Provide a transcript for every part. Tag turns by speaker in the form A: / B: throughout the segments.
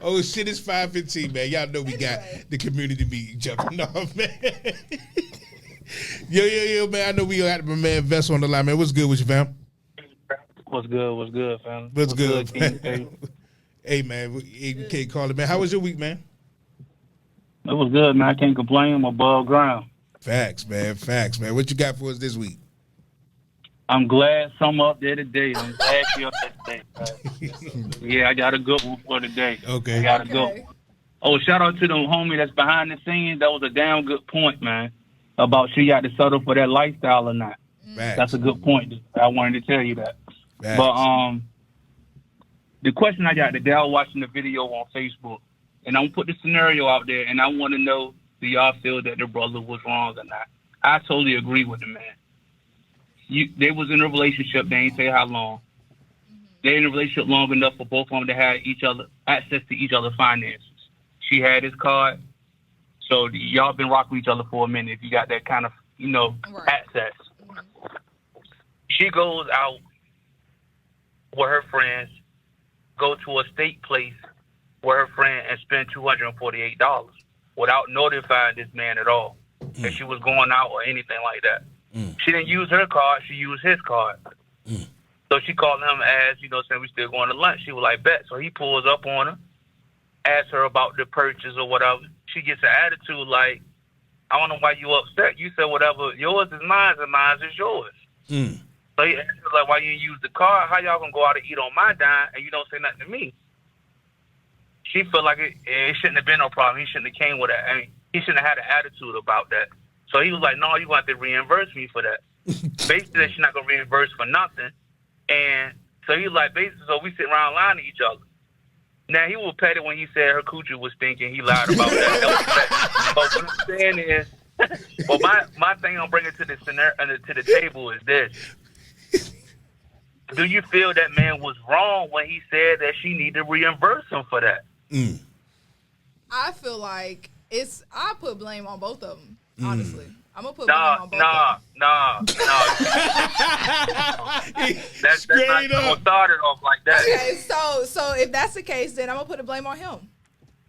A: Oh shit, it's 5:15, man. Y'all know we got the community meeting jumping off, man. Yo, man. I know we got my man Vess on the line, man. What's good with you, fam?
B: What's good, fam?
A: What's good, fam? Hey, man. We can't call it, man. How was your week, man?
B: It was good, man. I can't complain. I'm above ground.
A: Facts, man. What you got for us this week?
B: I'm glad some up there today. I'm glad you're up there today. Yeah, I got a good one for today.
A: Okay.
B: I got a good one. Oh, shout out to the homie that's behind the scenes. That was a damn good point, man, about she got to settle for that lifestyle or not.
A: Facts.
B: That's a good point. I wanted to tell you that.
A: Facts.
B: But the question I got today, I was watching the video on Facebook, and I'm going to put the scenario out there, and I want to know, do y'all feel that the brother was wrong or not? I totally agree with the man. They was in a relationship. They ain't say how long. They in a relationship long enough for both of them to have each other access to each other's finances. She had his card, so y'all been rocking with each other for a minute. If you got that kind of access, she goes out with her friends, go to a steak place with her friend, and spend $248 without notifying this man at all that she was going out or anything like that. She didn't use her card. She used his card. So she called him, asked, saying we still going to lunch. She was like, bet. So he pulls up on her, asks her about the purchase or whatever. She gets an attitude like, I don't know why you upset. You said whatever, yours is mine and mine is yours. So he asked her, like, why you didn't use the card? How y'all going to go out and eat on my dime and you don't say nothing to me? She felt like it shouldn't have been no problem. He shouldn't have came with that. I mean, he shouldn't have had an attitude about that. So he was like, no, you're going to have to reimburse me for that. Basically, she's not going to reimburse for nothing. And so he was like, basically, so we sit around lying to each other. Now, he was petty when he said her coochie was stinking. He lied about that. That was petty. But what I'm saying is, well, my thing I'm bringing to the scenario, to the table is this. Do you feel that man was wrong when he said that she needed to reimburse him for that?
C: I feel like I put blame on both of them. Honestly, I'm gonna put blame on both. Nah. That's not gonna start it off like that. Okay, so if that's the case, then I'm gonna put the blame on him.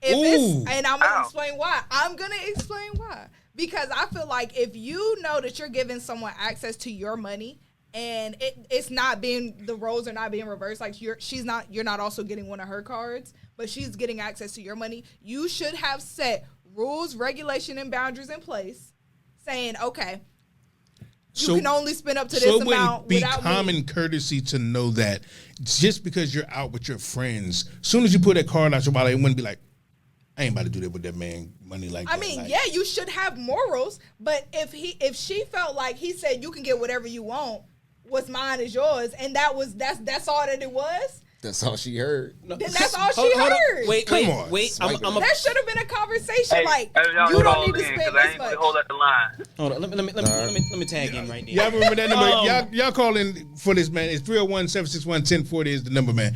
C: And I'm gonna explain why. Because I feel like if you know that you're giving someone access to your money and it's not being, the roles are not being reversed, like you're not also getting one of her cards, but she's getting access to your money, you should have set rules, regulation, and boundaries in place, saying, okay, you can only spend up to this amount without me. So it would be common
A: courtesy to know that just because you're out with your friends, as soon as you put that card out your wallet, it wouldn't be like, I ain't about to do that with that man money like that.
C: I mean, yeah, you should have morals, but if she felt like he said you can get whatever you want, what's mine is yours, and that's all that it was.
D: That's all she heard.
C: Then that's all she heard.
E: Wait.
C: That should have been a conversation. You don't need to spend this much.
B: Hold up the line.
E: Hold on. Let me tag in right there.
A: Y'all remember that number? Y'all call in for this, man. It's 301-761-1040 is the number, man.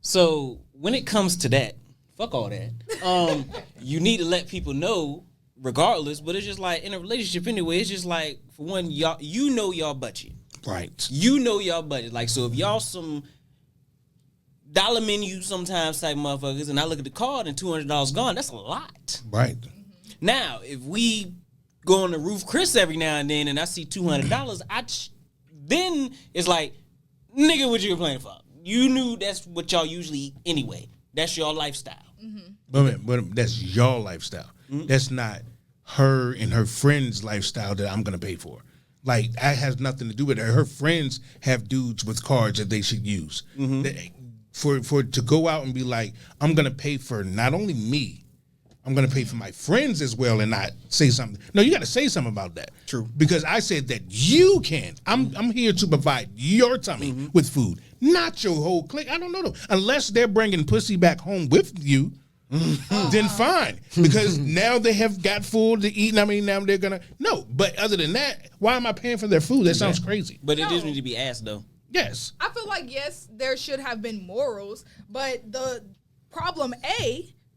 E: So when it comes to that, fuck all that. You need to let people know, regardless. But it's just like in a relationship anyway. It's just like, for one, y'all, y'all budget.
A: Right.
E: Y'all budget. Like, so if y'all some dollar menu sometimes type motherfuckers, and I look at the card and $200 gone, that's a lot.
A: Right.
E: Now, if we go on the roof Chris every now and then and I see $200, then it's like, nigga, what you complaining for? You knew that's what y'all usually eat anyway. That's your lifestyle.
A: But that's your lifestyle. That's not her and her friends' lifestyle that I'm going to pay for. Like, that has nothing to do with her. Her friends have dudes with cards that they should use. For to go out and be like, I'm going to pay for not only me, I'm going to pay for my friends as well and not say something. No, you got to say something about that.
E: True.
A: Because I said that you can. I'm here to provide your tummy with food, not your whole clique. I don't know them. Unless they're bringing pussy back home with you, then fine. Because now they have got food to eat. And I mean, now they're going to. No, but other than that, why am I paying for their food? That sounds crazy.
E: But it does need to be asked, though.
A: Yes.
C: I feel like, yes, there should have been morals, but the problem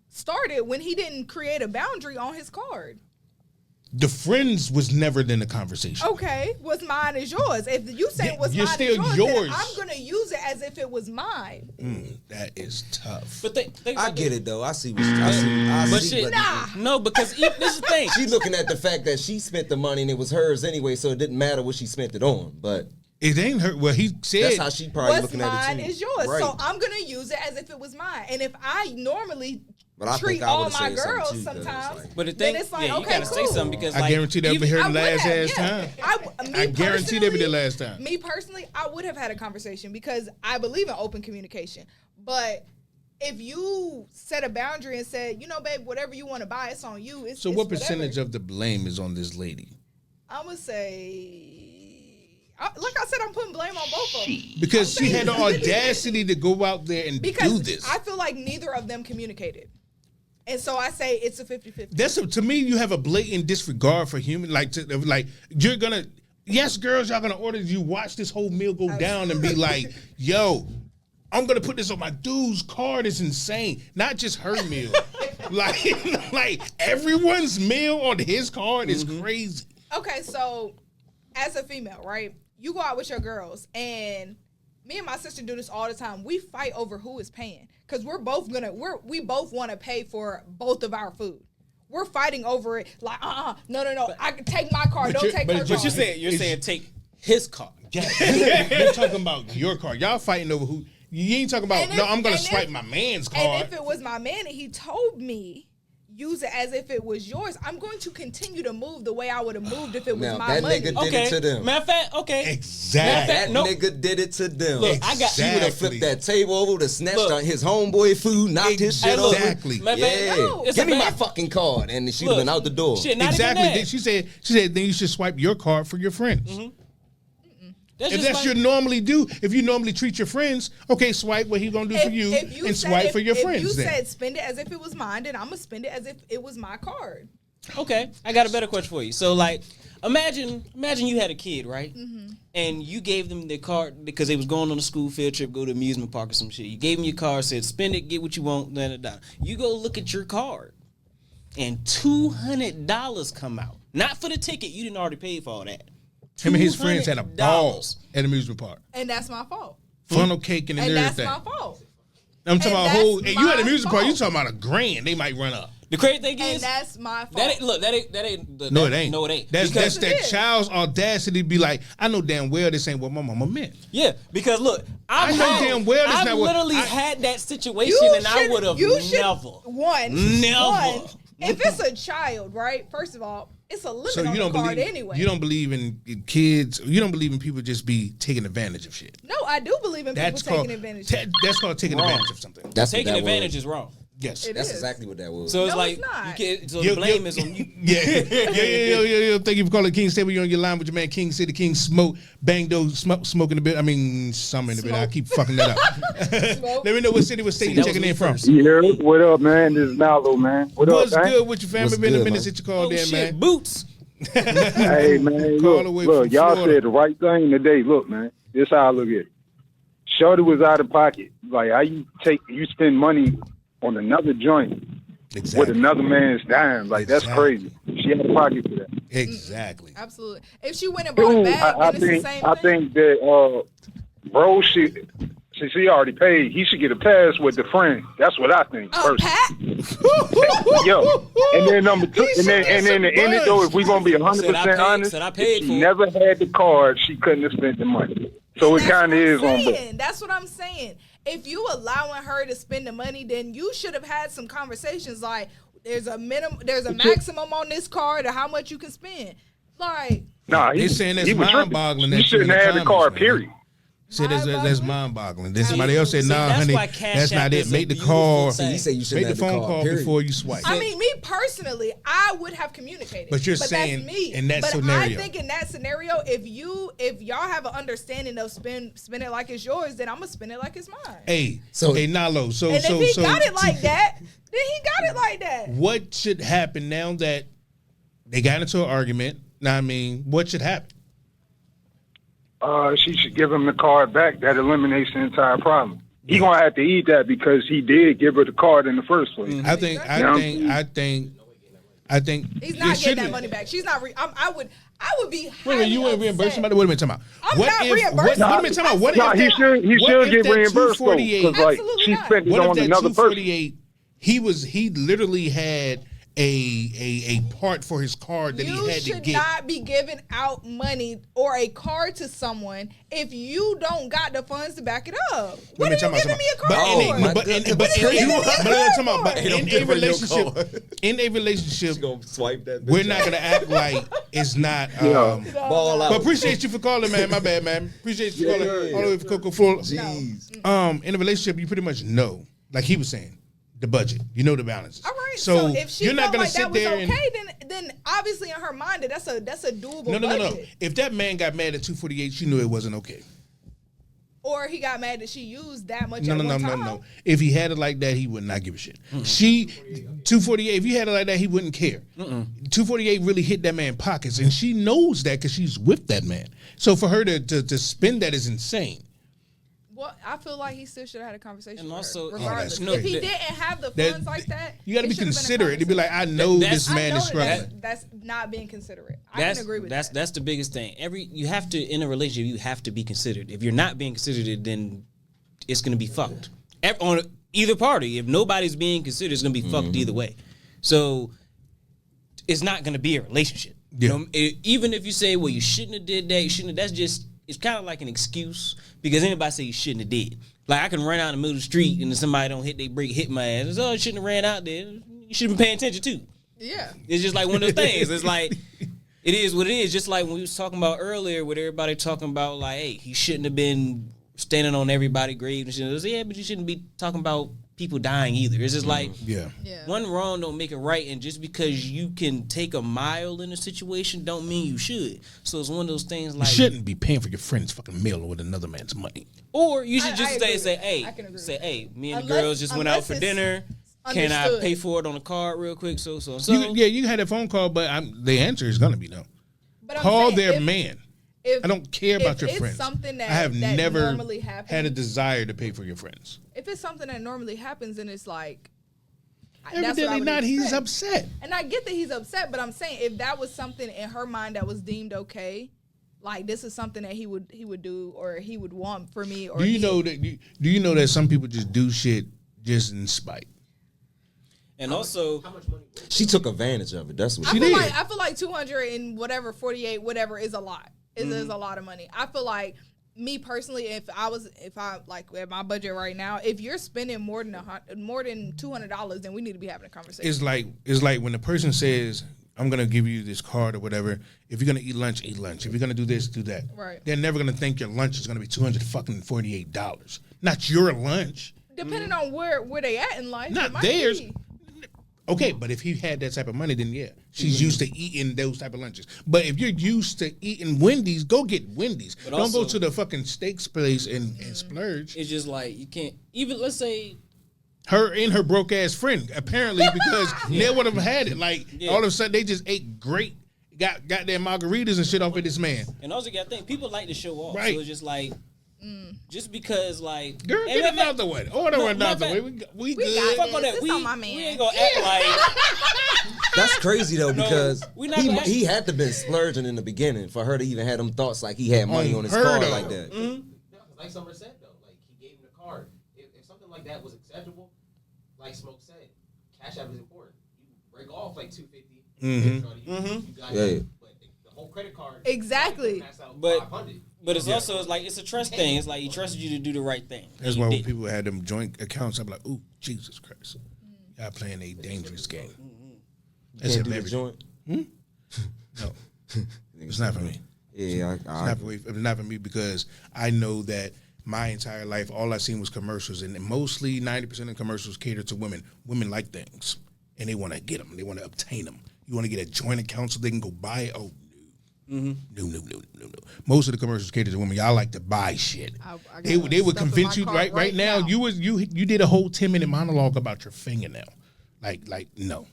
C: started when he didn't create a boundary on his card.
A: The friends was never in the conversation.
C: Okay, what's mine is yours. If you say what's
A: you're
C: mine
A: still
C: is
A: yours.
C: then I'm gonna use it as if it was mine.
A: That is tough.
E: But
D: I get it though. I see. I
E: But
D: see.
E: shit,
D: But
E: no, because this is the thing.
D: she looking at the fact that she spent the money and it was hers anyway, so it didn't matter what she spent it on. But
A: It ain't her. Well, he said
D: that's how she probably
C: What's
D: looking at it
C: mine
D: too.
C: is yours.
D: Right.
C: So I'm gonna use it as if it was mine. And if I normally
D: But I
C: treat
D: think I
C: all
D: would've
C: my
D: said something
C: girls
D: too, 'cause it's
C: sometimes,
D: like-
E: But the
C: then
E: thing,
C: it's like,
E: you
C: okay,
E: gotta say
C: cool.
E: something because
A: I guarantee that we heard
C: I
A: the
C: would
A: last
C: have,
A: ass
C: yeah.
A: time.
C: Me
A: I guarantee they
C: personally-
A: did last time.
C: Me personally, I would have had a conversation because I believe in open communication. But if you set a boundary and said, you know, babe, whatever you want to buy, it's on you.
A: So, what percentage of the blame is on this lady?
C: I'm gonna say, like I said, I'm putting blame on both of them.
A: Because she had the audacity to go out there and
C: Because
A: do this.
C: I feel like neither of them communicated. And so I say it's a 50-50.
A: To me, you have a blatant disregard for human. Like you're gonna. Yes, girls, y'all gonna order you watch this whole meal go down and be like, yo, I'm gonna put this on my dude's card. It's insane. Not just her meal. like everyone's meal on his card is crazy.
C: Okay, so as a female, right? You go out with your girls, and me and my sister do this all the time. We fight over who is paying because we both want to pay for both of our food. We're fighting over it. Like, no. I can take my card. Don't take her card.
E: But you're saying take his car.
A: You're talking about your card. Y'all fighting over who. You ain't talking about. I'm gonna swipe my man's card.
C: And if it was my man and he told me, use it as if it was yours, I'm going to continue to move the way I would have moved if it was
D: Now,
C: my
D: that
C: money.
D: nigga did it to them.
E: Matter of fact, okay.
A: Exactly.
D: That nigga did it to them.
E: Look, I got-
D: She would have flipped
A: Exactly.
D: that table over, would have snatched on his homeboy food, knocked his shit over.
A: Exactly.
E: Matter of fact,
D: Yeah,
C: no.
E: It's
D: give
E: a
D: me my
E: bad-
D: fucking card, and she would
E: Look,
D: have been out the door.
E: Shit, not
A: Exactly.
E: even that.
A: She said then you should swipe your card for your friends.
E: That's
A: If
E: just
A: that's
E: like-
A: your normally do, if you normally treat your friends, okay, swipe what he gonna do for you, and swipe for your friends.
C: If you
A: then.
C: said spend it as if it was mine, then I'm gonna spend it as if it was my card.
E: Okay, I got a better question for you. So, like, imagine you had a kid, right? And you gave them their card because they was going on a school field trip, go to amusement park or some shit. You gave them your card, said spend it, get what you want, da. You go look at your card, and $200 come out. Not for the ticket, you didn't already pay for all that.
A: Him and his friends had a ball
E: $200.
A: at amusement park,
C: And that's my fault.
A: funnel cake and
C: And that's
A: everything.
C: my fault.
A: I'm talking
C: and
A: about a whole.
C: that's
A: And you at a
C: my
A: amusement park, you
C: fault.
A: talking about $1,000? They might run up.
E: The crazy thing
C: And
E: is,
C: that's my fault.
E: that ain't.
A: No, it ain't.
E: No, it ain't.
A: That's
E: Because-
A: that
C: It is.
A: child's audacity to be like, I know damn well this ain't what my mama meant.
E: Yeah, because look,
A: I know damn well that's
E: I've
A: not what-
E: literally
A: I-
E: had that situation,
C: You
E: and I
C: should-
E: would have
C: you should-
E: never.
C: One, if it's a child, right? First of all, it's a limit
A: So
C: on
A: you
C: the
A: don't
C: card
A: believe
C: anyway.
A: you don't believe in kids. You don't believe in people just be taking advantage of shit.
C: No, I do believe in
A: That's
C: people
A: called
C: taking advantage.
A: that's called taking
E: Wrong.
A: advantage of something.
D: That's
E: Taking
D: what that
E: advantage
D: was.
E: is wrong.
A: Yes.
C: It
D: That's
C: is.
D: exactly what that was.
E: So it's
C: No,
E: like
C: it's not.
E: you can't. So
A: Yo,
E: the blame
A: yo,
E: is on you.
A: Yeah. Thank you for calling King Stable. You on your line with your man King City King Smoke. Bang those smoking a bit. I mean, some in a bit. I keep fucking that up.
C: Smoke.
A: Let me know what city, what state
E: See,
A: you
E: that was
A: checking
E: me
A: in from.
E: first.
F: Yeah, what up, man? This is Mallow, man. What
A: What's
F: up, man?
A: good with your family?
D: What's
A: Been a
D: good,
A: minute
D: man?
A: since you called
E: Oh
A: in,
E: shit,
A: man.
E: boots.
F: Hey, man,
A: Call
F: look,
A: away from
F: look, y'all
A: Florida.
F: said the right thing today. Look, man, this how I look at it. Shorty was out of pocket. Like, how you spend money on another joint with another man's dime. Like, that's
A: Exactly.
F: crazy. She had a pocket for that.
A: Exactly.
C: Absolutely. If she went and bought
F: Dude,
C: it back,
F: I
C: then it's the
F: think
C: same
F: I
C: thing.
F: think that bro should, since he already paid, he should get a pass with the friend. That's what I think. Personally.
C: Pat?
F: Yo, and then number two,
A: He
F: and then
A: should
F: and then
A: get
F: the end
A: some
F: it though, if we gonna be 100%
E: Said I paid-
F: honest,
E: said I
F: if
E: paid
F: she
E: for it.
F: never had the card, she couldn't have spent the money. So it
C: That's
F: kind of
C: what I'm
F: is on both.
C: saying. That's what I'm saying. If you allowing her to spend the money, then you should have had some conversations like, there's a maximum on this card or how much you can spend. Like,
F: Nah,
A: They saying that's
F: he was tripping.
A: mind-boggling
F: He
A: that
F: shouldn't
A: you in
F: have
A: the
F: had the card.
A: comments, man.
F: Period.
A: See, that's mind-boggling. Then somebody else said,
E: See,
A: "Nah,
E: that's
A: honey,
E: why Cash
A: that's
E: App
A: not
E: is
A: it.
E: a
A: Make the
E: beautiful
A: call.
E: thing.
D: He said you
A: Make
D: shouldn't
A: the
D: have the
A: phone
D: card.
A: call
D: period.
A: before you swipe."
C: I mean, me personally, I would have communicated.
A: But you're
C: that's
A: saying
C: me.
A: in that
C: but
A: scenario.
C: I think in that scenario, if y'all have an understanding of spend it like it's yours, then I'm gonna spend it like it's mine.
A: Hey,
D: So-
A: hey, Nalo. So,
C: and
A: so,
C: if he
A: so,
C: got it like that, then he got it like that.
A: what should happen now that they got into an argument? Now, I mean, what should happen?
F: She should give him the card back. That eliminates the entire problem. He gonna have to eat that because he did give her the card in the first place.
A: I think I think
C: he's not getting that money back. She's not. I would be.
A: Wait a minute, you want to reimburse somebody? What am I talking about?
C: I'm not reimbursing.
A: What am I talking about? What
F: No,
A: if
F: he should get reimbursed though, because like
C: Absolutely
F: she
C: not.
F: spent it
A: What if
F: on
A: that
F: another person.
A: 248? He literally had a part for his card that he had to
C: You should
A: get.
C: not be giving out money or a card to someone if you don't got the funds to back it up. What are you giving me a card for?
A: But in a relationship,
D: She gonna swipe that bitch
A: we're not
D: out.
A: gonna act like it's not.
D: Ball out.
A: But appreciate you for calling, man. My bad, man. Appreciate you for calling all the way from Coco Full.
D: Jeez.
A: In a relationship, you pretty much know, like he was saying, the budget. You know the balances.
C: All right.
A: So
C: if she
A: you're not
C: felt
A: gonna
C: like
A: sit
C: that was
A: there
C: okay,
A: and
C: then obviously in her mind that's a doable
A: no.
C: budget.
A: If that man got mad at 248, she knew it wasn't okay.
C: Or he got mad that she used that much.
A: No.
C: at one time.
A: If he had it like that, he would not give a shit. 248. If he had it like that, he wouldn't care. 248 really hit that man's pockets, and she knows that because she's with that man. So for her to spend that is insane.
C: Well, I feel like he still should have had a conversation.
E: And
C: with
E: also-
C: her,
E: Oh,
C: regardless,
A: that's
C: if he
A: crazy.
C: didn't have the
A: That-
C: funds like that,
A: You got to
C: it
A: be
C: should have been a
A: considerate. To be like, I know
E: That's-
A: this man is struggling.
C: That's not being considerate. I can agree with that.
E: That's the biggest thing. You have to, in a relationship, you have to be considered. If you're not being considered, then it's going to be fucked on either party. If nobody's being considered, it's going to be fucked either way. So it's not going to be a relationship.
A: Yeah.
E: You know, even if you say, well, you shouldn't have did that, you shouldn't have, that's just, it's kind of like an excuse because anybody say you shouldn't have did. Like I can run out in the middle of the street and if somebody don't hit their brake, hit my ass. It's, oh, you shouldn't have ran out there. You should have been paying attention too.
C: Yeah.
E: It's just like one of those things. It's like it is what it is. Just like when we was talking about earlier, with everybody talking about like, hey, he shouldn't have been standing on everybody's grave and shit. It was, yeah, but you shouldn't be talking about people dying either. It's just like
C: Yeah.
E: one wrong don't make it right, and just because you can take a mile in a situation don't mean you should. So it's one of those things
A: You
E: like
A: shouldn't be paying for your friend's fucking meal with another man's money.
E: or you should
C: I
E: just
C: agree
E: say,
C: with that. I can agree
E: say,
C: with
E: hey, me and the
C: Unless-
E: girls just went out
C: unless
E: for
C: it's
E: dinner. Can I
C: understood.
E: pay for it on a card real quick? So.
A: You had a phone call, but the answer is gonna be no.
C: But I'm
A: Call
C: saying,
A: their
C: if-
A: man.
C: if-
A: I don't care about
C: if
A: your
C: it's
A: friends.
C: something that-
A: I have
C: that
A: never
C: normally happens-
A: had a desire to pay for your friends.
C: If it's something that normally happens, then it's like that's what I
A: Evidently
C: would
A: not. He's
C: expect.
A: upset.
C: And I get that he's upset, but I'm saying if that was something in her mind that was deemed okay, like this is something that he would do or he would want for me. Or
A: Do you know that some people just do shit just in spite?
E: And also,
D: She took advantage of it. That's what
C: I
D: she
C: feel
D: did.
C: like 200 and whatever 48 whatever is a lot. It is a lot of money. I feel like me personally, if I like at my budget right now, if you're spending more than $200, then we need to be having a conversation.
A: It's like when the person says, I'm gonna give you this card or whatever. If you're gonna eat lunch, eat lunch. If you're gonna do this, do that.
C: Right.
A: They're never gonna think your lunch is gonna be $248. Not your lunch.
C: Depending on where they at in life,
A: Not
C: it might
A: theirs.
C: be.
A: Okay, but if he had that type of money, then yeah, she's used to eating those type of lunches. But if you're used to eating Wendy's, go get Wendy's.
E: But
A: Don't go
E: also-
A: to the fucking steaks place and splurge.
E: it's just like you can't even. Let's say
A: Her and her broke ass friend, apparently, because they would have had it. Like all of a sudden, they just ate great, got their margaritas and shit off of this man.
E: And also, you got to think people like to show off.
A: Right.
E: So it's just like, just because like,
A: Girl,
E: and
A: get
E: matter
A: another
E: of
A: one.
E: fact-
A: Order
E: no,
A: another
E: matter
A: one.
E: of
A: We
C: We
A: good.
C: got
E: Fuck on that.
C: This
E: We
C: on my man.
E: ain't gonna act like.
D: That's crazy though because
E: we not gonna act-
D: he had to been splurging in the beginning for her to even have them thoughts like he had money on his
A: Unheard
D: card
A: of.
D: like that.
G: Like Summer said though, like he gave him the card. If something like that was acceptable, like Smoke said, Cash App is important. You break off like $250. You got
D: Yeah.
G: it. But the whole credit card
C: Exactly.
G: max out
E: But-
G: 500.
E: But it's also it's like it's a trust thing. It's like he trusted you to do the right thing.
A: That's
E: You
A: why when
E: did.
A: people had them joint accounts, I'm like, ooh, Jesus Christ. Y'all playing a dangerous game. That's
D: Can't
A: it,
D: do the
A: every-
D: joint.
A: No, it's not for me.
D: Yeah,
A: It's not for me because I know that my entire life, all I seen was commercials, and mostly 90% of commercials cater to women. Women like things, and they want to get them. They want to obtain them. You want to get a joint account so they can go buy it? Oh, no. No. Most of the commercials cater to women. Y'all like to buy shit.
C: I
A: They
C: got
A: would
C: stuff in
A: convince
C: my
A: you
C: cart
A: right now. You did a whole 10-minute monologue about your fingernail. Like no.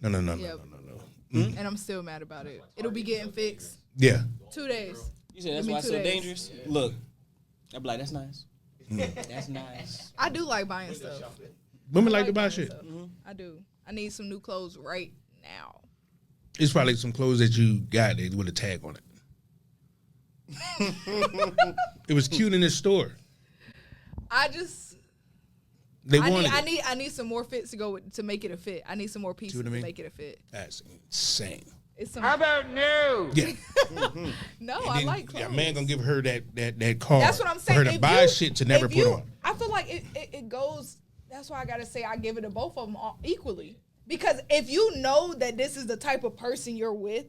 C: Yep. And I'm still mad about it. It'll be getting fixed.
A: Yeah.
C: 2 days.
E: You said that's
C: Give me
E: why it's
C: 2
E: so
C: days.
E: dangerous. Look, I'm like that's nice. That's nice.
C: I do like buying stuff.
A: Women like to buy shit.
C: I do. I need some new clothes right now.
A: It's probably some clothes that you got with a tag on it. It was cute in the store.
C: I
A: wanted
C: I need some more fits to go with, to make it a fit. I need some more pieces to make it a fit.
A: That's insane.
H: How about no?
A: Yeah.
C: No, I like clothes.
A: A man gonna give her that card.
C: That's what I'm saying.
A: For her to buy shit to never put on.
C: I feel like it goes. That's why I gotta say I give it to both of them equally. Because if you know that this is the type of person you're with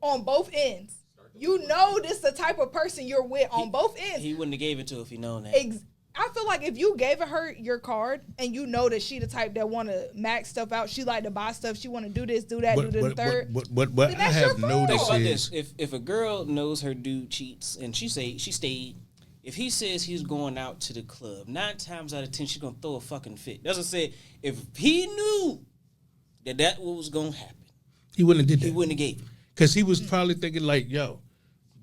C: on both ends, you know this is the type of person you're with on both ends.
E: He wouldn't have gave it to her if he known that.
C: I feel like if you gave her your card and you know that she the type that want to max stuff out, she like to buy stuff, she want to do this, do that, do the third.
A: What I have noticed is
E: if a girl knows her dude cheats and she stayed, if he says he's going out to the club, 9 times out of 10 she's gonna throw a fucking fit. That's what I said. If he knew that what was gonna happen,
A: he wouldn't have did that.
E: He wouldn't have gave it.
A: Because he was probably thinking like, yo,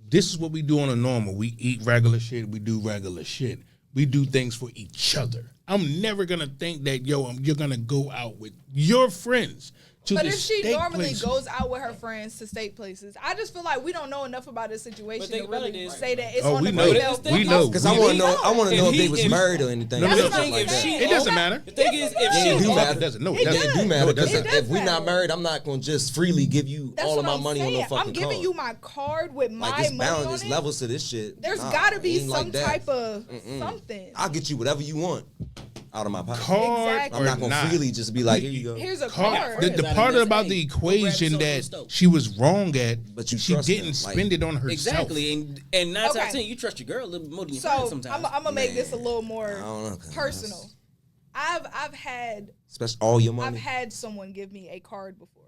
A: this is what we do on a normal. We eat regular shit. We do regular shit. We do things for each other. I'm never going to think that, yo, you're going to go out with your friends to
C: But
A: the
C: if she
A: steak
C: normally
A: places.
C: goes out with her friends to steak places, I just feel like we don't know enough about this situation to really say that it's on the female.
A: We know.
D: Because I want to know. I want to know if they was married or anything.
A: It doesn't matter.
E: The thing is, if
D: it
E: she
D: do matter.
A: It doesn't. No,
D: it do matter. Because
C: It does
D: if we're not
C: matter.
D: married, I'm not going to just freely give you
C: That's
D: all of
C: what
D: my
C: I'm
D: money on no
C: saying.
D: fucking
C: I'm giving
D: card.
C: you my card with my
D: Like it's
C: money on
D: balance,
C: it.
D: levels to this shit.
C: There's
D: Nah,
C: got to be
D: ain't
C: some
D: like that.
C: type of something.
D: I'll get you whatever you want out of my pocket.
A: Card
C: Exactly.
D: I'm not
A: or
D: going
A: not.
D: to freely just be like, here you go.
C: Here's a
A: Card.
C: card.
A: The part about the equation that she was wrong at,
D: But you
A: she
D: trust
A: didn't
D: them,
A: spend it on herself.
E: Exactly, and 9 times
C: Okay.
E: out of 10 you trust your girl a little bit more than your
C: So
E: friends sometimes.
C: I'm gonna make this a little
D: I
C: more
D: don't know, 'cause
C: personal. I've had
D: Especially all your
C: I've
D: money.
C: had someone give me a card before.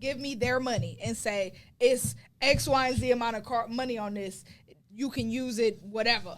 C: Give me their money and say it's X, Y, and Z amount of money on this. You can use it, whatever.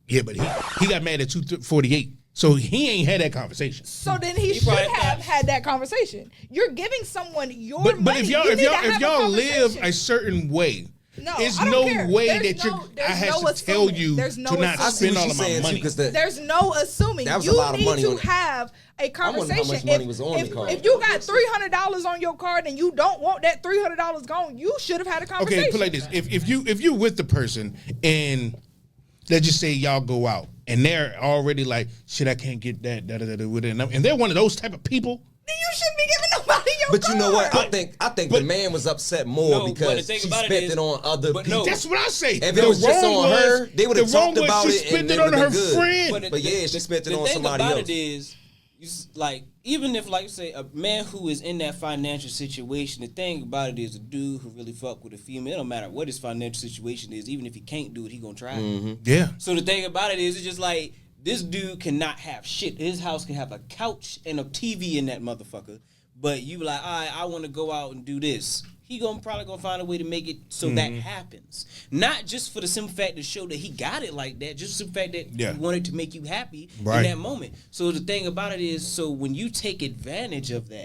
A: Yeah, but he got mad at 248. So he ain't had that conversation.
C: So then he should have had that conversation. You're giving someone your money.
A: But if
C: You need to have
A: if
C: a
A: y'all live
C: conversation.
A: a certain way,
C: No,
A: there's
C: I
A: no
C: don't care.
A: way
C: There's
A: that
C: no-
A: I
C: there's
A: have
C: no
A: to tell
C: assuming.
A: you
C: There's no
A: to not
C: assuming.
A: spend all of my
D: saying,
A: money.
D: too, 'cause
C: There's no assuming.
D: That was a
C: You
D: lot of
C: need
D: money
C: to
D: on it.
C: have a
D: I wonder
C: conversation.
D: how much money was on the card.
C: If you got $300 on your card and you don't want that $300 gone, you should have had a conversation.
A: Okay, put it like this: if you're with the person and let's just say y'all go out and they're already like, shit, I can't get that, with it, and they're one of those type of people.
C: Then you shouldn't be giving nobody your
D: But
C: card.
D: you know what? I think the man was upset more because she spent it on other people.
A: That's what I say.
D: If it was just on her, they would have talked about
A: she
D: it
A: spent
D: and
A: it
D: it
A: on
D: would
A: her
D: have been good.
A: friend.
D: But yeah, she spent it on somebody
E: The thing about
D: else.
E: it is, like, even if, like, say, a man who is in that financial situation, the thing about it is a dude who really fuck with a female, it don't matter what his financial situation is, even if he can't do it, he gonna try.
A: Yeah.
E: So the thing about it is, it's just like, this dude cannot have shit. His house can have a couch and a TV in that motherfucker, but you be like, all right, I want to go out and do this. He probably gonna find a way to make it so that happens. Not just for the simple fact to show that he got it like that, just the fact that he wanted to make you happy in that moment. So the thing about it is, so when you take advantage of that,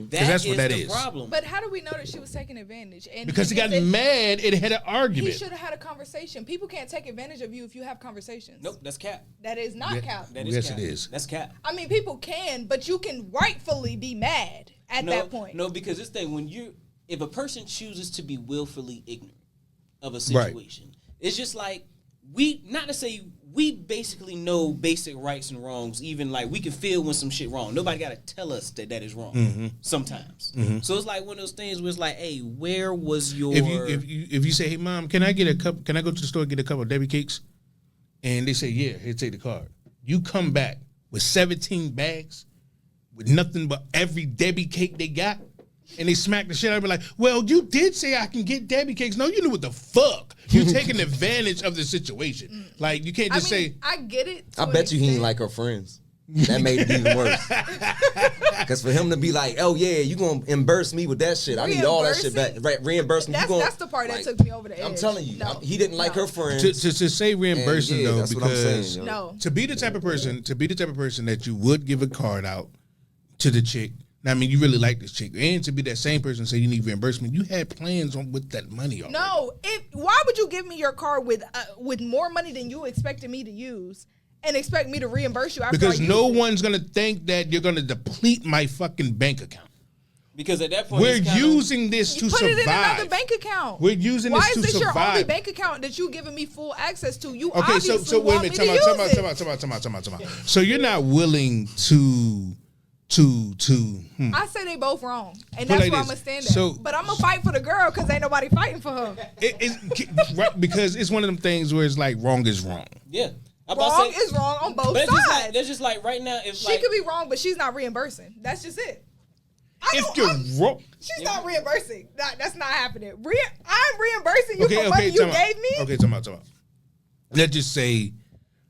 A: That's what that
E: the
A: is.
E: problem.
C: But how do we know that she was taking advantage? And
A: Because he got mad and had an
C: He
A: argument.
C: should have had a conversation. People can't take advantage of you if you have conversations.
E: Nope, that's cap.
C: That is not cap.
E: That is
A: Yes,
E: cap.
A: it is.
E: That's cap.
C: I mean, people can, but you can rightfully be mad at that point.
E: No, because this thing, if a person chooses to be willfully ignorant of a situation, it's just like not to say we basically know basic rights and wrongs. Even like we can feel when some shit wrong. Nobody got to tell us that is wrong. Sometimes, so it's like one of those things where it's like, hey, where was your?
A: If you say, hey mom, can I get a cup? Can I go to the store and get a couple of Debbie cakes? And they say, yeah, here, take the card. You come back with 17 bags with nothing but every Debbie cake they got. And they smack the shit out of me like, well, you did say I can get Debbie cakes. No, you knew what the fuck. You're taking advantage of the situation. Like, you can't just say.
C: I get it.
D: I bet you he ain't like her friends. That made it even worse. Because for him to be like, oh yeah, you gonna reimburse me with that shit. I need all that shit back. Right, reimburse me.
C: That's the part that took me over the edge.
D: I'm telling you,
C: No.
D: he didn't like her friends.
A: To say reimbursement
D: And, yeah,
A: though,
D: that's what I'm saying,
A: because
D: yo.
C: No.
A: to be the type of person that you would give a card out to the chick. I mean, you really like this chick, and to be that same person say you need reimbursement, you had plans on with that money already.
C: No, why would you give me your card with more money than you expected me to use, and expect me to reimburse you after
A: Because
C: I use
A: no
C: it.
A: one's gonna think that you're gonna deplete my fucking bank account.
E: Because at that point,
A: We're
E: it's kinda,
A: using this to
C: Put
A: survive.
C: it in another bank account.
A: We're using
C: Why
A: this to
C: is this
A: survive.
C: your only bank account that you giving me full access to? You
A: Okay,
C: obviously
A: so wait a
C: want
A: minute.
C: me to use it.
A: Time out. So you're not willing to.
C: I say they both wrong, and
A: Put
C: that's
A: like
C: where
A: this.
C: I'm gonna stand
A: So-
C: at. But I'm gonna fight for the girl because ain't nobody fighting for her.
A: It's right, because it's one of them things where it's like wrong is wrong.
E: yeah. I'm about
C: Wrong
E: to say,
C: is wrong on both
E: but it's just like,
C: sides.
E: that's just like right now. If
C: She
E: like,
C: could be wrong, but she's not reimbursing. That's just it.
A: If you're wrong,
C: She's not reimbursing. That's not happening. I'm reimbursing you for money you
A: time out.
C: gave me.
A: Okay, time out. Let's just say,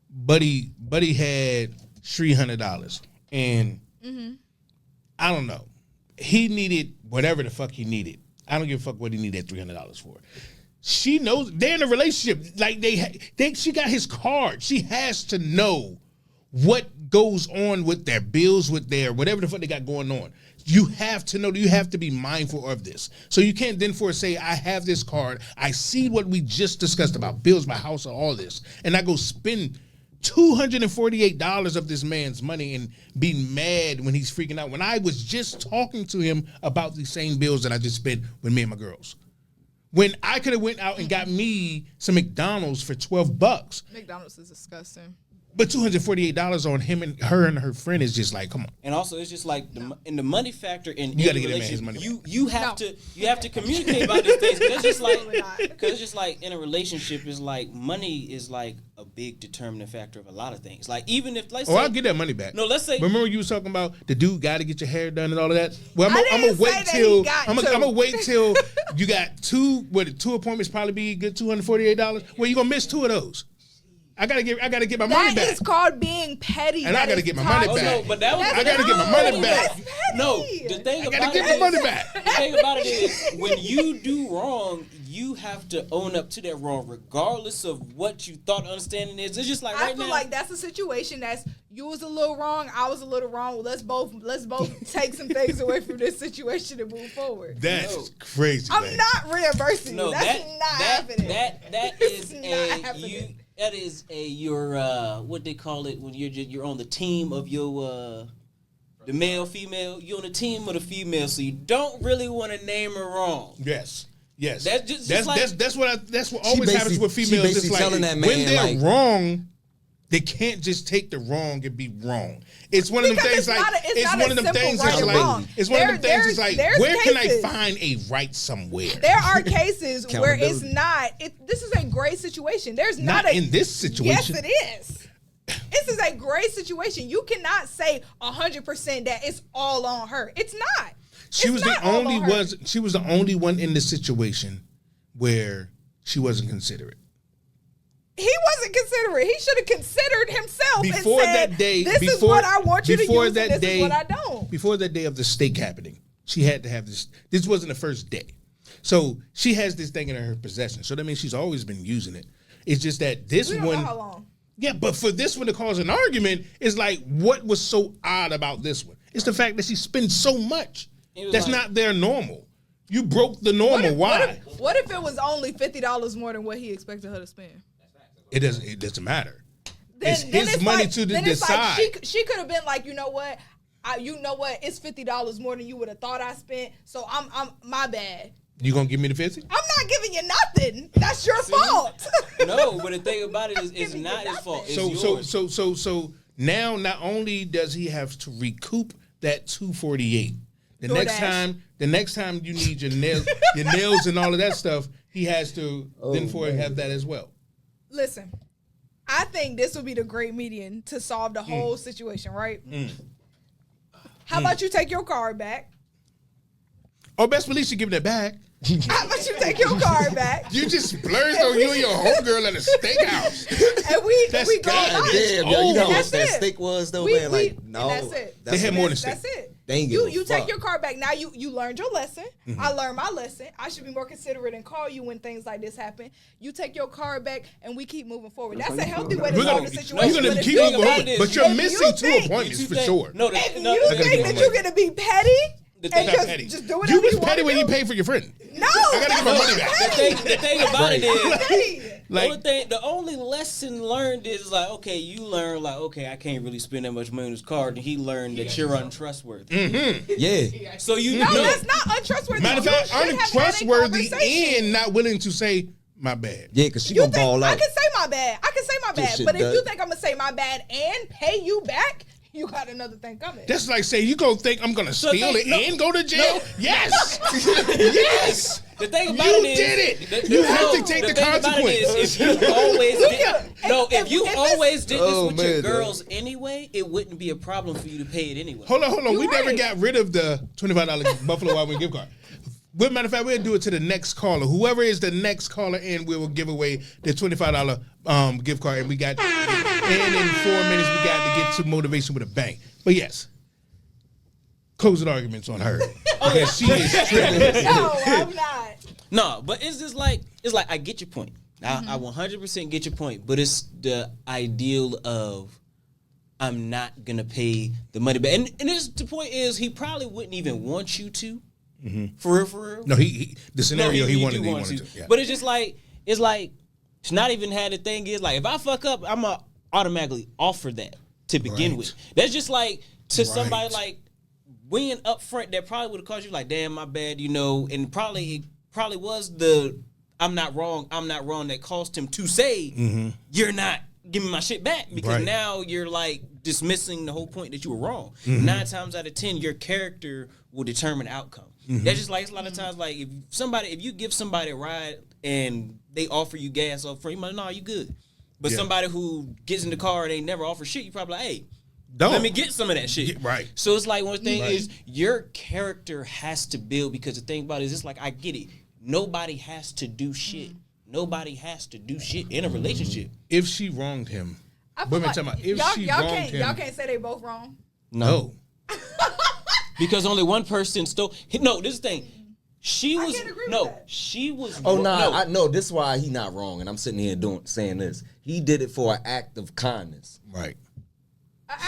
A: Buddy had $300, and I don't know. He needed whatever the fuck he needed. I don't give a fuck what he needed $300 for. She knows they're in a relationship. Like she got his card. She has to know what goes on with their bills, with their whatever the fuck they got going on. You have to know. You have to be mindful of this. So you can't then say, I have this card. I see what we just discussed about bills, my house, all this, and I go spend $248 of this man's money and be mad when he's freaking out. When I was just talking to him about these same bills that I just spent with me and my girls. When I could have went out and got me some McDonald's for $12.
C: McDonald's is disgusting.
A: But $248 on him and her and her friend is just like, come on.
E: and also it's just like in the money factor in
A: You gotta
E: any
A: get that man his
E: relationship,
A: money
E: you have to communicate about these things. Because it's just like in a relationship, is like money is like a big determining factor of a lot of things. Like even if let's say,
A: I'll get that money back.
E: No, let's say.
A: Remember you was talking about the dude got to get your hair done and all of that? Well,
C: I
A: I'm
C: didn't
A: gonna
C: say
A: wait
C: that
A: till
C: he got
A: I'm
C: to.
A: gonna wait till you got two appointments probably be good $248. Well, you gonna miss two of those. I gotta get my money back.
C: That is called being petty.
A: And I gotta get my money
E: Oh
A: back.
E: no, but that was
A: I gotta get my money back.
C: That's petty.
E: No, the thing
A: I
E: about
A: gotta get
E: it
A: my
E: is-
A: money back.
E: The thing about it is, when you do wrong, you have to own up to that wrong, regardless of what you thought understanding is. It's just like
C: I
E: right
C: feel
E: now.
C: like that's a situation that's you was a little wrong, I was a little wrong. Well, let's both take some things away from this situation and move forward.
A: That's crazy.
C: I'm
A: man.
C: not reimbursing
E: no,
C: you. That's not happening.
E: That
C: It's
E: is
C: not happening.
E: that is your what they call it when you're on the team of your the male female. You're on the team of the female, so you don't really want to name her wrong.
A: Yes.
E: That's just like-
A: that's what always happens with
D: she
A: females. It's
D: basically
A: like
D: telling that man,
A: when they're
D: like-
A: wrong, they can't just take the wrong and be wrong. It's one of them
C: Because
A: things
C: it's
A: like
C: not a- it's
A: it's
C: not
A: one
C: a
A: of them
C: simple
A: things
C: right
A: that's
C: or
A: like
C: wrong.
A: it's one of them things that's like
C: There's
A: where can I
C: cases.
A: find a right somewhere?
C: There are cases where it's
D: Accountability.
C: not. This is a great situation. There's
A: Not
C: not a,
A: in this situation.
C: Yes, it is. This is a great situation. You cannot say 100% that it's all on her. It's not.
A: She
C: It's
A: was
C: not
A: the
C: all
A: only
C: on her.
A: she was the only one in the situation where she wasn't considerate.
C: He wasn't considerate. He should have considered himself
A: Before
C: and said,
A: that day,
C: this is what I want you to
A: before
C: use
A: that
C: and this
A: day,
C: is what I don't.
A: Before that day of the steak happening, she had to have this. This wasn't the first day. So she has this thing in her possession. So that means she's always been using it. It's just that this
C: We don't
A: one.
C: know how long.
A: Yeah, but for this one to cause an argument, is like, what was so odd about this one? It's the fact that she spends so much.
E: It was
A: That's
E: like-
A: not their normal. You broke the normal. Why?
C: What if it was only $50 more than what he expected her to spend?
A: It doesn't matter.
C: Then,
A: It's
C: then
A: his
C: it's
A: money
C: like,
A: to
C: then it's
A: decide.
C: like she could have been like, you know what, it's $50 more than you would have thought I spent. So I'm my bad.
A: You gonna give me the 50?
C: I'm not giving you nothing. That's your fault.
E: No, but the thing about it is, it's
C: giving you
E: not his fault. It's
A: So
E: yours.
A: so now not only does he have to recoup that 248, the next time you need your nails and all of that stuff, he has to have that as well.
C: Listen, I think this would be the great median to solve the
A: Mm.
C: whole situation, right? How about you take your card back?
A: Oh, best believe she giving it back.
C: How about you take your card back?
A: You just splurged on you and your homegirl at a steakhouse.
C: And we
A: That's
C: go
A: God
C: out.
D: Damn, yo, you know how much
C: That's
D: that
C: it.
D: steak was though,
C: We-
D: man? Like,
C: and
D: no,
C: that's it.
A: They had more than steak.
C: That's it.
D: They ain't give a
C: You take
D: fuck.
C: your card back. Now you learned your lesson.
A: Mm-hmm.
C: I learned my lesson. I should be more considerate and call you when things like this happen. You take your card back and we keep moving forward. That's a healthy way to
A: We're
C: solve
A: gonna,
C: the situation.
A: you're gonna
C: But if
A: keep
C: you
A: moving
C: think-
A: forward, but you're
C: if
A: missing
C: you
A: two
C: think-
A: appointments
E: You
A: for
E: think-
A: sure.
E: No,
C: If
E: no,
C: you
E: no,
A: gotta
C: think
A: get
C: that
A: my
C: you're
A: money.
C: gonna be petty
E: The
C: and
E: thing-
A: Not
C: just,
A: petty.
C: just do whatever
A: You was
C: you
A: petty
C: want
A: when
C: to
A: you
C: do.
A: paid for your friend.
C: No,
A: I gotta get my money back.
E: The thing about it is,
C: Petty.
E: The only lesson learned is like, okay, you learn like, okay, I can't really spend that much money on this card, and he learned that you're untrustworthy.
D: Mm-hmm. Yeah.
E: So you
C: No,
E: know,
C: that's not untrustworthy.
A: Matter of fact, untrustworthy and not willing to say my bad.
D: Yeah, because she gonna ball out.
C: I can say my bad.
D: shit
C: But if
D: done.
C: you think I'm gonna say my bad and pay you back, you got another thing coming.
A: That's like saying you gonna think I'm gonna steal it and go to jail? Yes. Yes.
E: the thing about
A: You
E: it is,
A: did it. You have to take the
E: thing about it
A: consequence.
E: is, if you always
C: if
E: you
C: it's-
E: always did this
D: Oh,
E: with your
D: man,
E: girls anyway, it wouldn't be a problem for you to pay it anyway.
A: Hold on.
C: You're
A: We never
C: right.
A: got rid of the $25 Buffalo Wild Wing gift card. Well, matter of fact, we'll do it to the next caller. Whoever is the next caller in, we will give away the $25 gift card. And we got, and in 4 minutes, we got to get to motivation with a bang. But yes, closing arguments on her. Because she is tripping.
C: No, I'm not.
E: No, but it's just like I get your point. I 100% get your point, but it's the ideal of I'm not gonna pay the money back, and it's, the point is he probably wouldn't even want you to, for real.
A: No, he the scenario he wanted
E: do
A: to. Yeah.
E: But it's just like it's not even how the thing is. Like if I fuck up, I'm gonna automatically offer that to begin
A: Right.
E: with. That's just like to somebody
A: Right.
E: like being up front that probably would have caused you like, damn, my bad, and it probably was the I'm not wrong that caused him to say you're not giving my shit back, because
A: Right.
E: now you're like dismissing the whole point that you were wrong. 9 times out of 10, your character will determine outcome. That's just like it's a lot of times like if you give somebody a ride and they offer you gas up front, you might, no, you good. But
A: Yeah.
E: somebody who gets in the car and they never offer shit, you probably like, hey,
A: Don't.
E: let me get some of that shit.
A: Yeah, right.
E: So it's like one thing
A: Right.
E: is your character has to build, because the thing about it is, it's like, I get it. Nobody has to do shit. Nobody has to do shit in a relationship.
A: If she wronged him,
C: I feel
A: wait a minute,
C: like
A: time out. If
C: y'all,
A: she
C: y'all
A: wronged
C: can't
A: him,
C: y'all can't say they both wrong.
A: no.
E: Because only one person stole. No, this is the thing. She was
C: can't agree with
E: no.
C: that.
E: She was.
D: Oh nah,
E: no.
D: I know this is why he not wrong, and I'm sitting here saying this. He did it for an act of kindness.
A: Right.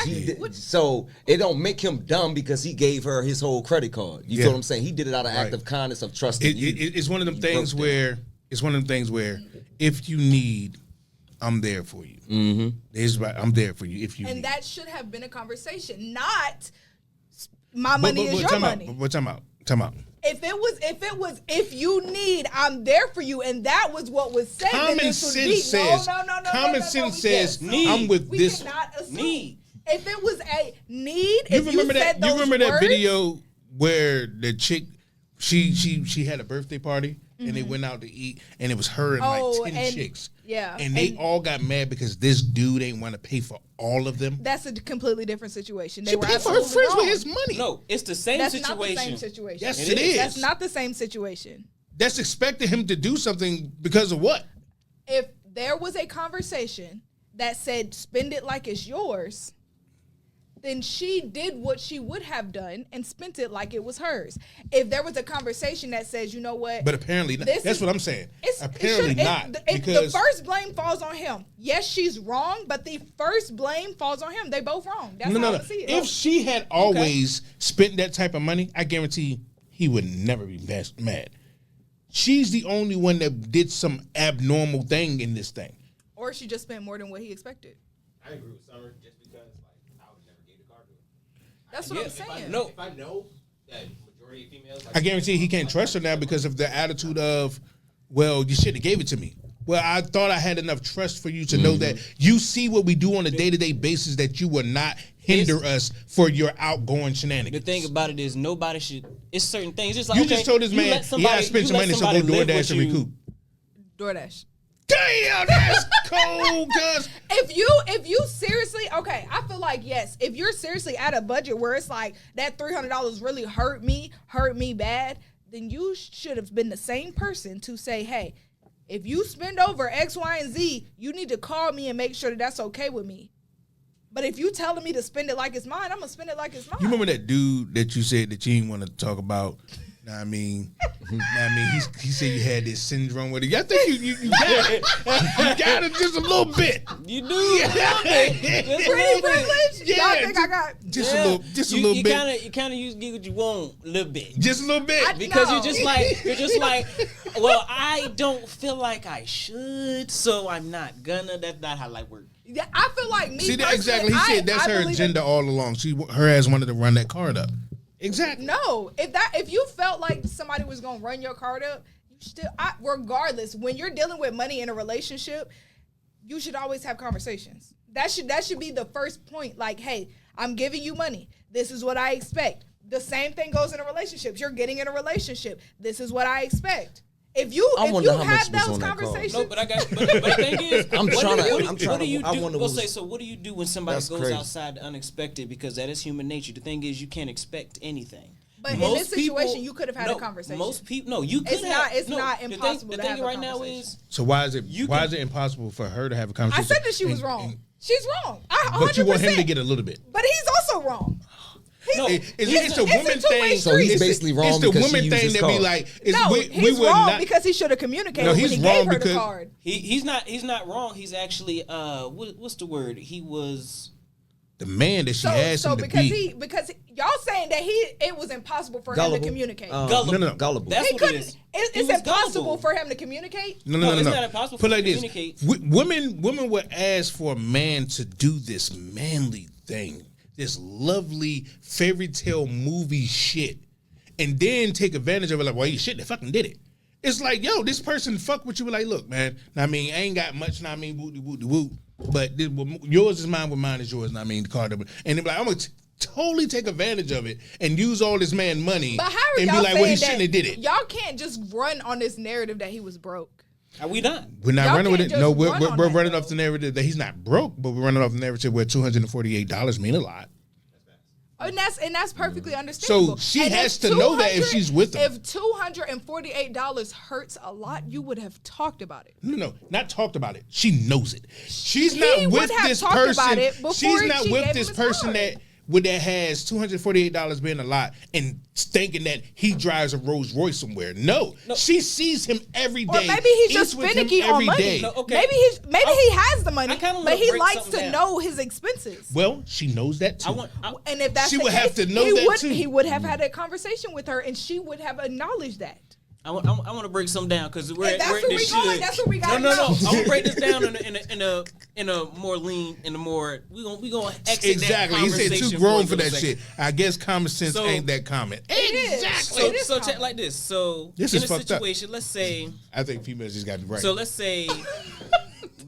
D: He did, so it don't make him dumb because he gave her his whole credit card. You
A: Yeah.
D: feel what I'm saying? He did it out of act
A: Right.
D: of kindness of trusting you.
A: It's one of them
D: He
A: things
D: broke that.
A: where if you need, I'm there for you. Mm-hmm. I'm there for you if you
C: And
A: need.
C: that should have been a conversation, not my money is your
A: time
C: money.
A: Out. But time out.
C: If you need, I'm there for you, and that was what was said. then
A: Common
C: this would
A: sense
C: be,
A: says.
C: no,
A: Common
C: we
A: sense
C: can't
A: says.
C: assume.
A: I'm with
C: We
A: this.
C: cannot assume.
E: Need.
C: If it was a need,
A: You
C: if
A: remember
C: you
A: that?
C: said those
A: You remember that
C: words,
A: video where the chick, she had a birthday party and they went out to eat, and it was her and
C: Oh,
A: like 10
C: and-
A: chicks.
C: yeah,
A: And they
C: and-
A: all got mad because this dude ain't want to pay for all of them.
C: That's a completely different situation. They
A: She
C: were
A: paid for her
C: absolutely
A: friends
C: wrong.
A: with his money.
E: No, it's the same
C: That's
E: situation.
C: not the same situation.
A: Yes, it is.
C: That's not the same situation.
A: That's expecting him to do something because of what?
C: If there was a conversation that said spend it like it's yours, then she did what she would have done and spent it like it was hers. If there was a conversation that says, you know what?
A: But apparently not.
C: This
A: That's
C: is-
A: what I'm saying.
C: It's,
A: Apparently not. Because
C: the first blame falls on him. Yes, she's wrong, but the first blame falls on him. They both wrong. That's how I see it.
A: If she had always spent that type of money, I guarantee he would never be mad. She's the only one that did some abnormal thing in this thing.
C: Or she just spent more than what he expected.
G: I agree with Summer just because like I would never give the card to her.
C: That's what I'm saying.
E: No.
G: If I know that majority of females, like,
A: I guarantee he can't trust her now because of the attitude of, well, you should have gave it to me. Well, I thought I had enough trust for you to know that you see what we do on a day-to-day basis, that you will not hinder us for your outgoing
E: The
A: shenanigans.
E: thing about it is nobody should. It's certain things. Just like
A: You
E: okay,
A: just told this
E: you
A: man,
E: let somebody-
A: I spent
E: you
A: some
E: let
A: money, so
E: somebody
A: go
E: live
A: DoorDash
E: with
A: and
E: you.
A: recoup.
C: DoorDash.
A: Damn, that's cold, cuz.
C: If you seriously, okay, I feel like yes, if you're seriously at a budget where it's like that $300 really hurt me bad, then you should have been the same person to say, hey, if you spend over X, Y, and Z, you need to call me and make sure that that's okay with me. But if you telling me to spend it like it's mine, I'm gonna spend it like it's mine.
A: You remember that dude that you said that you didn't want to talk about? Know what I mean, he said you had this syndrome with it. I think you got it. You got it just a little bit.
E: You do.
C: Pretty privilege?
A: Yeah,
C: Y'all think I got
A: just a little bit.
E: You kind of get what you want a little bit.
A: Just a little bit.
E: Because you're just like, well, I don't feel like I should, so I'm not gonna. That's not how life works.
C: Yeah, I feel like me.
A: See that exactly? He said that's her agenda all along. Her ass wanted to run that card up. Exactly.
C: No, if you felt like somebody was gonna run your card up, you still, regardless, when you're dealing with money in a relationship, you should always have conversations. That should be the first point. Like, hey, I'm giving you money. This is what I expect. The same thing goes in a relationship. You're getting in a relationship. This is what I expect. If you have those conversations,
E: no, but the thing is, what do you do when somebody goes outside the unexpected? Because that is human nature. The thing is, you can't expect anything.
C: But in this situation, you could have had a conversation.
E: Most people, you could have.
C: It's not impossible.
E: The thing right now is,
A: so why is it impossible for her to have a conversation?
C: I said that she was wrong. She's wrong.
A: But you want him to get a little bit.
C: But he's also wrong.
A: It's a woman thing.
D: So he's basically wrong.
A: It's the woman thing that be like.
C: He's wrong because he should have communicated.
A: No, he's
C: when he
A: wrong
C: gave her
A: because
C: the card.
E: He's not wrong. He's actually what's the word? He was
A: the man that she asked him to be.
C: Because y'all saying that it was impossible for him to communicate.
D: Gullible.
E: That's what it is.
C: It's impossible for him to communicate.
A: No.
E: It's not impossible for him to communicate.
A: Women would ask for a man to do this manly thing, this lovely fairy tale movie shit, and then take advantage of it. Like, well, you shit, they fucking did it. It's like, yo, this person fuck with you. Like, look, man. I mean, I ain't got much. I mean, woo. But yours is mine. What mine is yours. I mean, the card. And they're like, I'm gonna totally take advantage of it and use all this man money.
C: But how are
A: and
C: y'all
A: be like, well, he
C: saying
A: shouldn't have did it.
C: Y'all can't just run on this narrative that he was broke.
E: Are we not?
A: We're not
C: Y'all
A: running with it.
C: can't
A: No,
C: just
A: we're
C: run on
A: running
C: that,
A: off the narrative that he's not broke, but we're running off the narrative where $248 mean a lot.
C: And that's perfectly understandable.
A: So she
C: and
A: has to know that if she's with him.
C: If $248 hurts a lot, you would have talked about it.
A: No, not talked about it. She knows it. She's not with this person. She's not with this person that has $248 being a lot and thinking that he drives a Rolls Royce somewhere. No, she sees him every day.
C: Or maybe he's just finicky on money. No, okay. Maybe he has the money, but he likes to know his expenses.
A: Well, she knows that too.
C: And if that's
A: she
C: the
A: would
C: case,
A: have to know that too.
C: He would have had a conversation with her, and she would have acknowledged that.
E: I want to break something down because we're
C: that's where we going. That's what we got.
E: No. I want to break this down in a more lean, in a more we gonna exit
A: exactly.
E: That
A: he said too grown for that shit. I guess common sense ain't that common.
E: Exactly. So check like this. So
A: this
E: in
A: is
E: a situation, let's say
A: I think females just got it right.
E: So let's say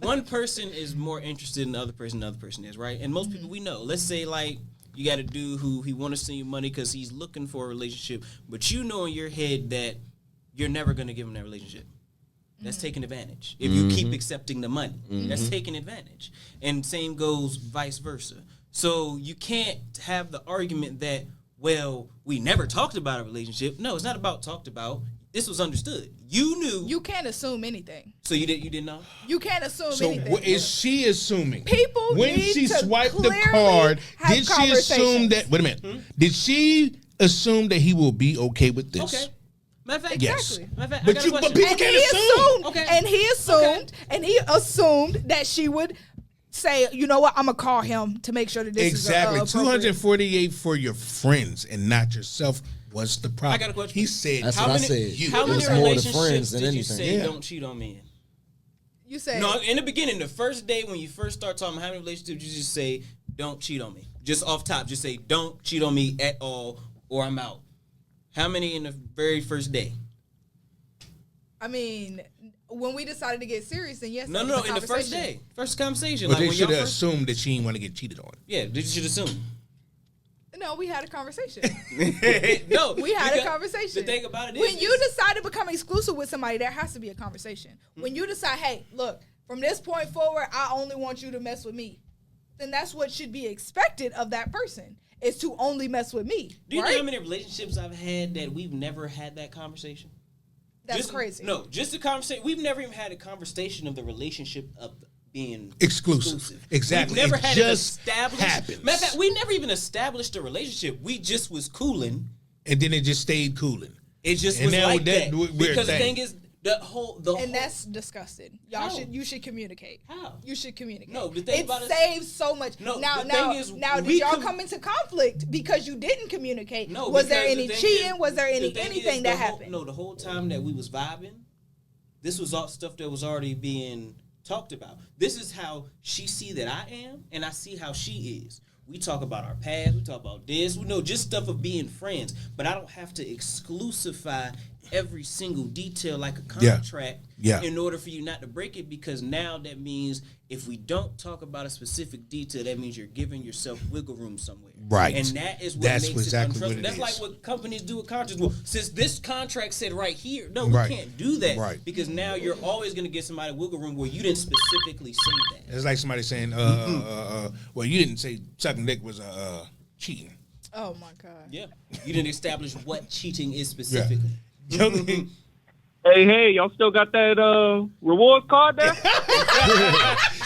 E: one person is more interested in the other person than the other person is, right? And most people we know. Let's say like you got a dude who he want to send you money because he's looking for a relationship, but you know in your head that you're never going to give him that relationship. That's taking advantage. If you keep accepting the money, that's taking advantage. And same goes vice versa. So you can't have the argument that, well, we never talked about a relationship. No, it's not about talked about. This was understood. You knew.
C: You can't assume anything.
E: So you didn't know?
C: You can't assume anything.
A: So what is she assuming?
C: People
A: when
C: need
A: she
C: to
A: swiped the card, did she assume that? Wait a minute. Did she assume that he will be okay with this?
E: Okay. Matter of fact,
C: exactly.
E: Matter of fact,
A: but people can't assume.
C: And he assumed that she would say, you know what, I'm gonna call him to make sure that this
A: exactly.
C: is
A: 248 for your friends and not yourself. What's the problem?
E: I got a question.
A: He said,
D: "That's what I said."
E: How many relationships did you say don't cheat on me?
C: You say
E: no in the beginning, the first day when you first start talking. How many relationships did you just say don't cheat on me? Just off top, just say don't cheat on me at all, or I'm out. How many in the very first day?
C: I mean, when we decided to get serious, then yes.
E: No, in the first day. First conversation.
A: But they should have assumed that she didn't want to get cheated on.
E: Yeah, you should assume.
C: No, we had a conversation.
E: No.
C: We had a conversation.
E: The thing about it is...
C: when you decide to become exclusive with somebody, there has to be a conversation. When you decide, hey, look, from this point forward, I only want you to mess with me, then that's what should be expected of that person. Is to only mess with me.
E: Do you know how many relationships I've had that we've never had that conversation?
C: That's crazy.
E: No, just the conversation. We've never even had a conversation of the relationship of being
A: exclusive. Exactly.
E: We've never had
A: it
E: it
A: just
E: established.
A: Happens.
E: Matter of fact, we never even established a relationship. We just was cooling.
A: And then it just stayed cooling.
E: It just was like that. Because
C: And that's disgusting. You should communicate.
E: How?
C: You should communicate.
E: No, the thing about it
C: saves so much.
E: No,
C: now,
E: the thing is,
C: did y'all come into conflict because you didn't communicate?
E: No,
C: was there
E: because
C: any
E: the thing
C: cheating?
E: is-
C: Was there
E: the thing
C: anything
E: is
C: that
E: the whole-
C: happened?
E: No, the whole time that we was vibing, this was all stuff that was already being talked about. This is how she see that I am, and I see how she is. We talk about our past. We talk about this. We know just stuff of being friends. But I don't have to exclusify every single detail like a contract in order for you not to break it, because now that means if we don't talk about a specific detail, that means you're giving yourself wiggle room somewhere.
A: Right.
E: And that is what
A: That's
E: makes
A: exactly
E: it
A: what
E: untrustworthy.
A: it
E: That's
A: is.
E: like what companies do with contracts. Well, since this contract said right here, no,
A: Right.
E: we can't do that.
A: Right.
E: Because now you're always going to get somebody wiggle room where you didn't specifically say that.
A: It's like somebody saying, well, you didn't say sucking dick was cheating.
C: Oh my God.
E: Yeah. You didn't establish what cheating is specifically.
B: Hey, y'all still got that rewards card there?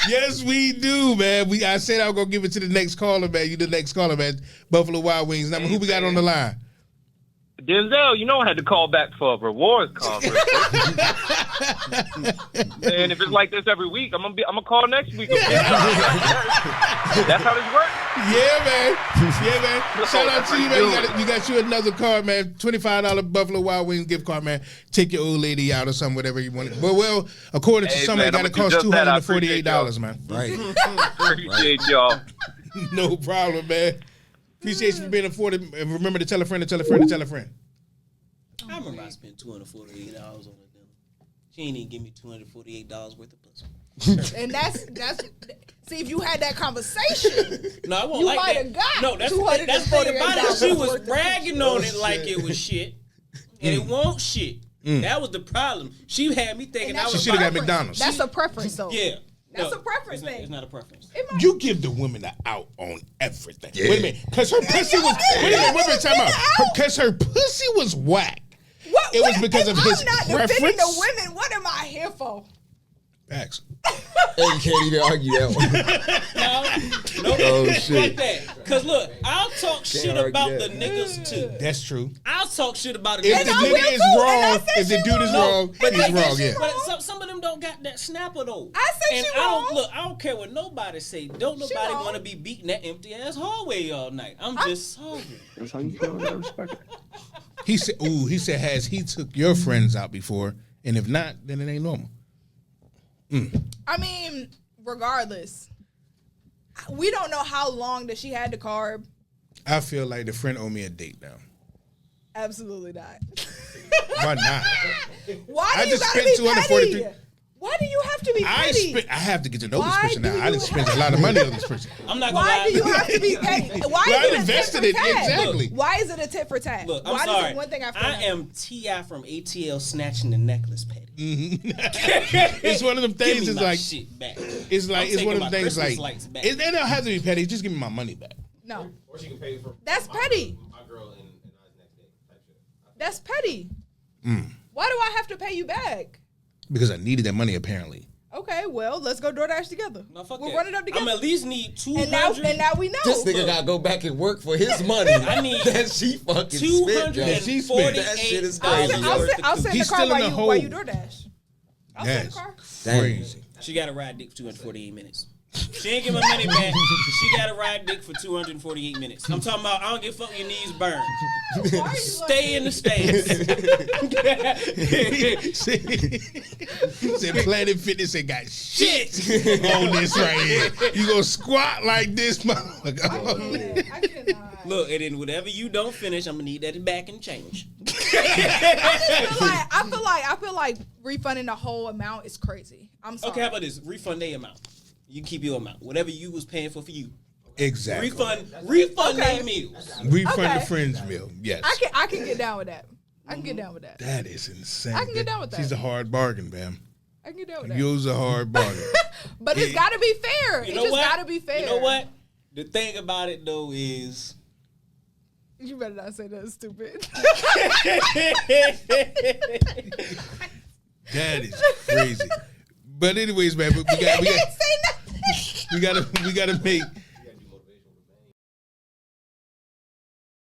A: Yes, we do, man. I said I was gonna give it to the next caller, man. You the next caller, man. Buffalo Wild Wings. Now, who we got on the line?
B: Denzel, you know I had to call back for a rewards card. And if it's like this every week, I'm gonna call next week. That's how this works.
A: Yeah, man. Shout out to you, man. You got you another card, man. $25 Buffalo Wild Wings gift card, man. Take your old lady out or something, whatever you want. But well, according to somebody, it got to cost $248, man.
D: Right.
B: Appreciate y'all.
A: No problem, man. Appreciate you for being afforded. And remember to tell a friend to tell a friend to tell a friend.
E: I remember I spent $248 on a dinner. She ain't even give me $248 worth of pussy.
C: And that's see, if you had that conversation,
E: No, I won't
C: you
E: like
C: might
E: that.
C: have got
E: No, that's the thing about it. She was
C: $248
E: bragging on it like it was shit, and it won't shit. That was the problem. She had me thinking I was.
A: She should have got McDonald's.
C: That's a preference, though.
E: Yeah.
C: That's a preference
E: it's not,
C: thing.
E: It's not a preference.
A: You give the women an out on everything.
D: Yeah.
A: Wait a minute, because her pussy was. Wait a minute, time out. Because her pussy was whack. It was because of his
C: I'm not
A: preference.
C: defending the women. What am I here for?
A: Facts.
D: And you can't even argue that one.
E: No,
D: Oh, shit.
E: like that. Cause look, I'll talk shit
D: argue
E: about
D: that.
E: the niggas too.
A: That's true.
E: I'll talk shit about a
A: If
E: nigga.
A: the
C: I
A: nigga
C: will
A: is
C: too, and I
A: wrong,
C: said
A: if the
C: she
A: dude is
C: wrong.
A: wrong,
C: And
A: he's
C: I said
A: wrong.
C: she
A: Yeah.
E: But some of them don't got that snapper though.
C: I said
E: and
C: she
E: I don't
C: wrong.
E: look. I don't care what nobody say. Don't
C: She
E: nobody
C: wrong.
E: want to be beating that empty ass hallway all night. I'm just sorry.
F: That's how you feel. I respect it.
A: He said, "Ooh," he said, "Has he took your friends out before? And if not, then it ain't normal."
C: I mean, regardless, we don't know how long that she had the carb.
A: I feel like the friend owe me a date now.
C: Absolutely not.
A: Why not?
C: Why
A: I
C: do you
A: just
C: gotta
A: spent
C: be
A: $243.
C: petty? Why do you have to be petty?
A: I have to get to know this
C: Why
A: person now.
C: do
A: I
C: you
A: done spent
C: have-
A: a lot of money on this person.
E: I'm not gonna
C: Why
E: lie.
C: do you have to be petty? Why
A: Well, I
C: is it a
A: invested
C: tit
A: it,
C: for tat?
A: exactly.
C: Why is it a tit for tat?
E: Look, I'm
C: Why
E: sorry.
C: Does it one thing after
E: I
C: another?
E: am T.I. from ATL snatching the necklace petty.
A: It's one of them
E: Give
A: things.
E: me
A: It's
E: my
A: like
E: shit back.
A: it's like
E: I'm
A: it's one
E: taking
A: of
E: my
A: them things.
E: Christmas
A: Like
E: lights back.
A: it don't have to be petty. Just give me my money back.
C: No,
G: Or she can pay for.
C: That's petty.
G: My girl and I's next day type shit.
C: that's petty. Why do I have to pay you back?
A: Because I needed that money apparently.
C: Okay, well, let's go DoorDash together.
E: No, fuck
C: we'll
E: that.
C: run it up together.
E: I'm at least need 200.
C: and now we know.
D: This nigga gotta go back and work for his money.
E: I need
D: that she fucking spent, yo.
A: She spent.
D: That shit is
C: I'll
D: crazy,
C: send,
D: yo.
C: I'll send the
A: He's
C: car
A: still in
C: while
A: the
C: you, while you
A: hole.
C: DoorDash. I'll send the
A: That's
C: car.
A: crazy.
E: She got to ride dick for 248 minutes. She ain't give my money back. She got to ride dick for 248 minutes. I'm talking about I don't give a fuck your knees burn.
C: Why are you
E: Stay in the stands.
A: He said Planet Fitness ain't got shit on this right here. You gonna squat like this, motherfucker.
C: I cannot.
E: Look, and then whatever you don't finish, I'm gonna need that back and change.
C: I feel like refunding the whole amount is crazy. I'm sorry.
E: Okay, how about this? Refund their amount. You can keep your amount. Whatever you was paying for you.
A: Exactly.
E: Refund
C: Okay.
E: their meals.
A: Refund
C: Okay.
A: the friend's meal. Yes.
C: I can get down with that. I can get down with that.
A: That is insane.
C: I can get down with that.
A: She's a hard bargain, man.
C: I can get down with that.
A: Yours a hard bargain.
C: But it's got to be fair.
E: You
C: It
E: know
C: just
E: what?
C: got to be fair.
E: You know what? The thing about it though is
C: You better not say that stupid.
A: That is crazy. But anyways, man, we got
C: Say nothing.
A: we gotta make